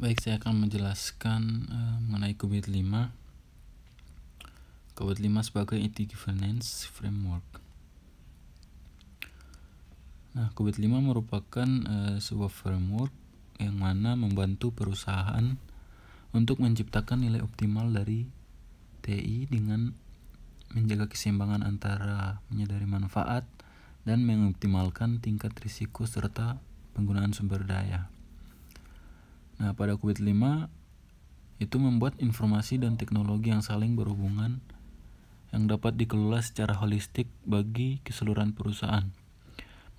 Baik, saya akan menjelaskan mengenai COVID-5. COVID-5 sebagai IT Governance Framework. Nah, COVID-5 merupakan sebuah framework yang mana membantu perusahaan untuk menciptakan nilai optimal dari TI dengan menjaga keseimbangan antara menyadari manfaat dan mengoptimalkan tingkat risiko serta penggunaan sumber daya. Nah, pada COVID-5 itu membuat informasi dan teknologi yang saling berhubungan yang dapat dikelola secara holistik bagi keseluruhan perusahaan,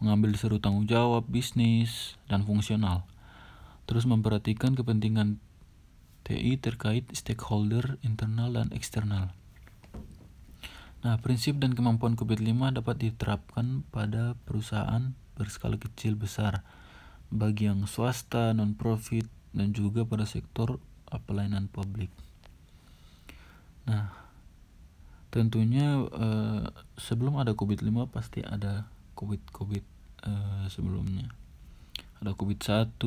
mengambil seluruh tanggung jawab bisnis dan fungsional, terus memperhatikan kepentingan TI terkait stakeholder internal dan eksternal. Nah, prinsip dan kemampuan COVID-5 dapat diterapkan pada perusahaan berskala kecil besar, bagi yang swasta, non-profit, dan juga pada sektor pelayanan publik. Nah, tentunya sebelum ada COVID-5 pasti ada COVID sebelumnya. Ada COVID-1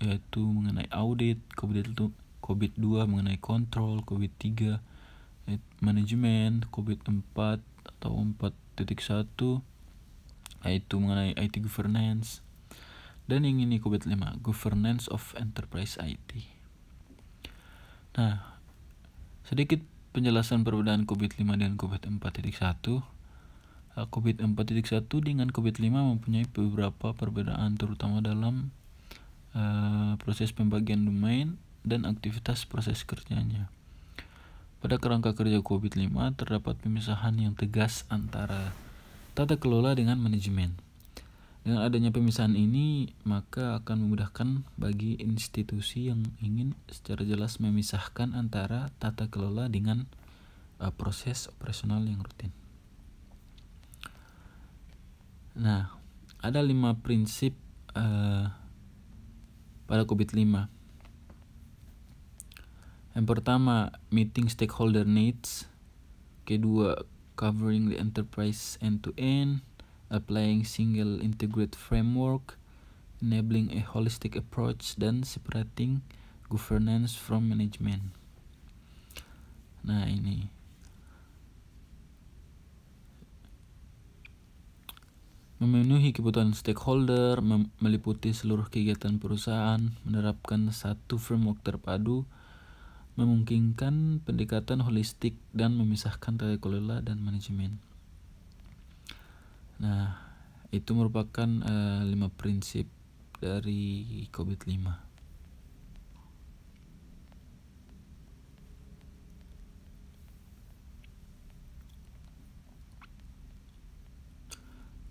yaitu mengenai audit, COVID-2 mengenai kontrol, COVID-3 manajemen, COVID-4 atau 4.1 yaitu mengenai IT governance, dan yang ini COVID-5, governance of enterprise IT. Nah, sedikit penjelasan perbedaan COVID-5 dengan COVID-4.1. COVID-4.1 dengan COVID-5 mempunyai beberapa perbedaan, terutama dalam proses pembagian domain dan aktivitas proses kerjanya. Pada kerangka kerja COVID-5 terdapat pemisahan yang tegas antara tata kelola dengan manajemen. Dengan adanya pemisahan ini, maka akan memudahkan bagi institusi yang ingin secara jelas memisahkan antara tata kelola dengan proses operasional yang rutin. Nah, ada 5 prinsip pada COVID-5. Yang pertama, meeting stakeholder needs. Kedua, covering the enterprise end-to-end. Applying single integrated framework, enabling a holistic approach, dan separating governance from management. Nah, ini memenuhi kebutuhan stakeholder, meliputi seluruh kegiatan perusahaan, menerapkan satu framework terpadu, memungkinkan pendekatan holistik, dan memisahkan tata kelola dan manajemen. Nah, itu merupakan 5 prinsip dari COVID-5.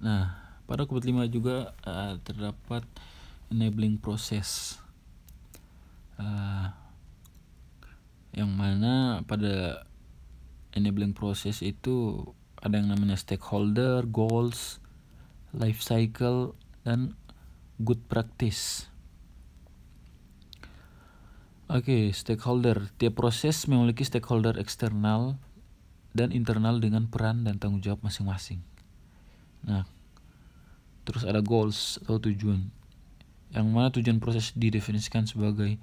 Nah, pada COVID-5 juga terdapat enabling process, yang mana pada enabling process itu ada yang namanya stakeholder, goals, life cycle, dan good practice. Oke, stakeholder. Tiap proses memiliki stakeholder eksternal dan internal dengan peran dan tanggung jawab masing-masing. Nah, terus ada goals atau tujuan, yang mana tujuan proses didefinisikan sebagai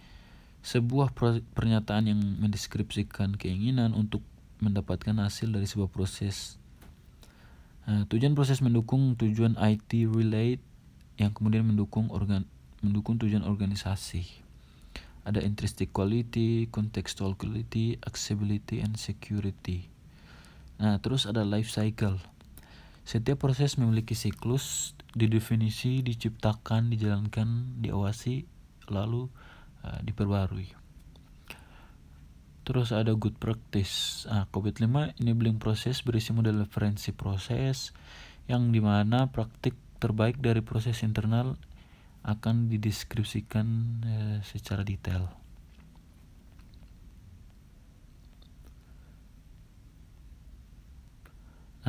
sebuah pernyataan yang mendeskripsikan keinginan untuk mendapatkan hasil dari sebuah proses. Nah, tujuan proses mendukung tujuan IT relate yang kemudian mendukung tujuan organisasi. Ada intrinsic quality, contextual quality, accessibility, and security. Nah, terus ada life cycle. Setiap proses memiliki siklus, didefinisi, diciptakan, dijalankan, diawasi, lalu diperbarui. Terus ada good practice. COVID-5 enabling proses berisi model referensi proses yang dimana praktik terbaik dari proses internal akan dideskripsikan secara detail.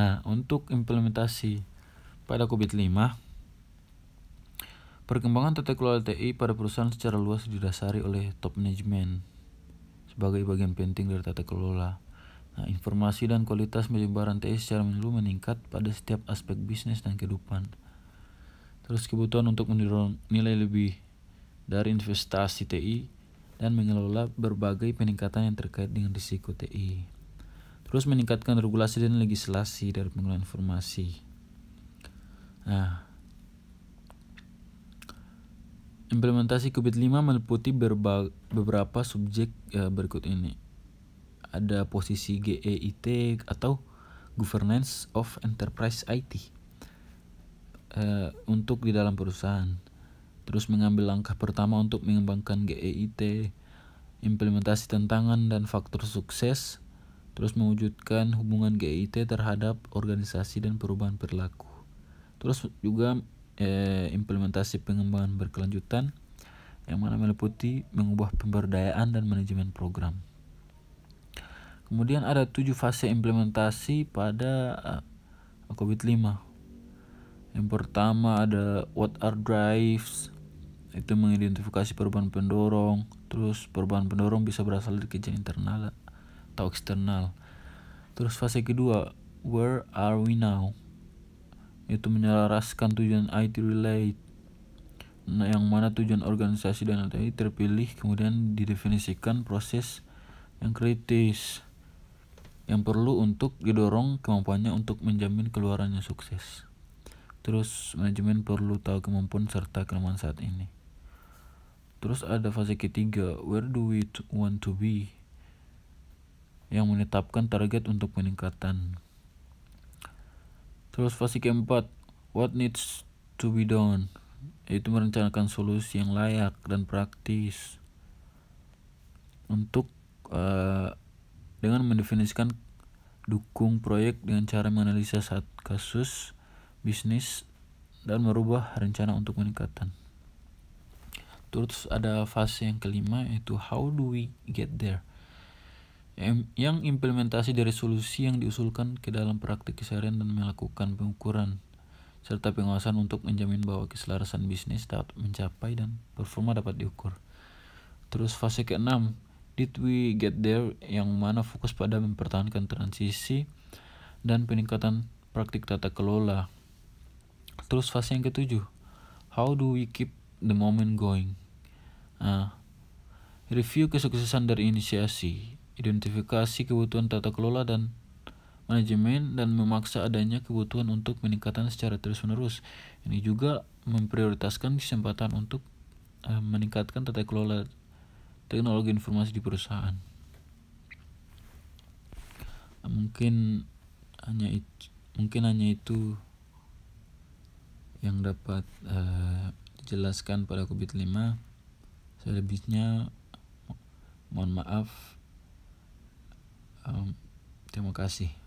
Nah, untuk implementasi pada COVID-5, perkembangan tata kelola TI pada perusahaan secara luas didasari oleh top management sebagai bagian penting dari tata kelola. Nah, informasi dan kualitas penyebaran TI secara menyeluruh meningkat pada setiap aspek bisnis dan kehidupan. Terus kebutuhan untuk mendorong nilai lebih dari investasi TI dan mengelola berbagai peningkatan yang terkait dengan risiko TI. Terus meningkatkan regulasi dan legislasi dari penggunaan informasi. Nah, implementasi COVID-5 meliputi beberapa subjek berikut ini. Ada posisi GEIT atau Governance of Enterprise IT untuk di dalam perusahaan. Terus mengambil langkah pertama untuk mengembangkan GEIT, implementasi tantangan dan faktor sukses, terus mewujudkan hubungan GEIT terhadap organisasi dan perubahan perilaku. Terus juga implementasi pengembangan berkelanjutan yang mana meliputi mengubah pemberdayaan dan manajemen program. Kemudian ada 7 fase implementasi pada COVID-5. Yang pertama ada what are drives, itu mengidentifikasi perubahan pendorong. Terus perubahan pendorong bisa berasal dari kejadian internal atau eksternal. Terus fase kedua where are we now, itu menyelaraskan tujuan IT relate, yang mana tujuan organisasi dan IT terpilih, kemudian didefinisikan proses yang kritis yang perlu untuk didorong kemampuannya untuk menjamin keluarannya sukses. Terus manajemen perlu tahu kemampuan serta kelemahan saat ini. Terus ada fase ketiga, where do we want to be, yang menetapkan target untuk peningkatan. Terus fase keempat, what needs to be done, yaitu merencanakan solusi yang layak dan praktis untuk dengan mendefinisikan dukung proyek dengan cara menganalisa saat kasus bisnis dan merubah rencana untuk peningkatan. Terus ada fase yang kelima, yaitu how do we get there, yang implementasi dari solusi yang diusulkan ke dalam praktik keseharian dan melakukan pengukuran serta pengawasan untuk menjamin bahwa keselarasan bisnis dapat mencapai dan performa dapat diukur. Terus fase keenam, did we get there, yang mana fokus pada mempertahankan transisi dan peningkatan praktik tata kelola. Terus fase yang ketujuh, how do we keep the moment going, review kesuksesan dari inisiasi, identifikasi kebutuhan tata kelola dan manajemen, dan memaksa adanya kebutuhan untuk peningkatan secara terus-menerus. Ini juga memprioritaskan kesempatan untuk meningkatkan tata kelola teknologi informasi di perusahaan. Mungkin hanya itu yang dapat dijelaskan pada COVID-5. Selebihnya mohon maaf. Terima kasih.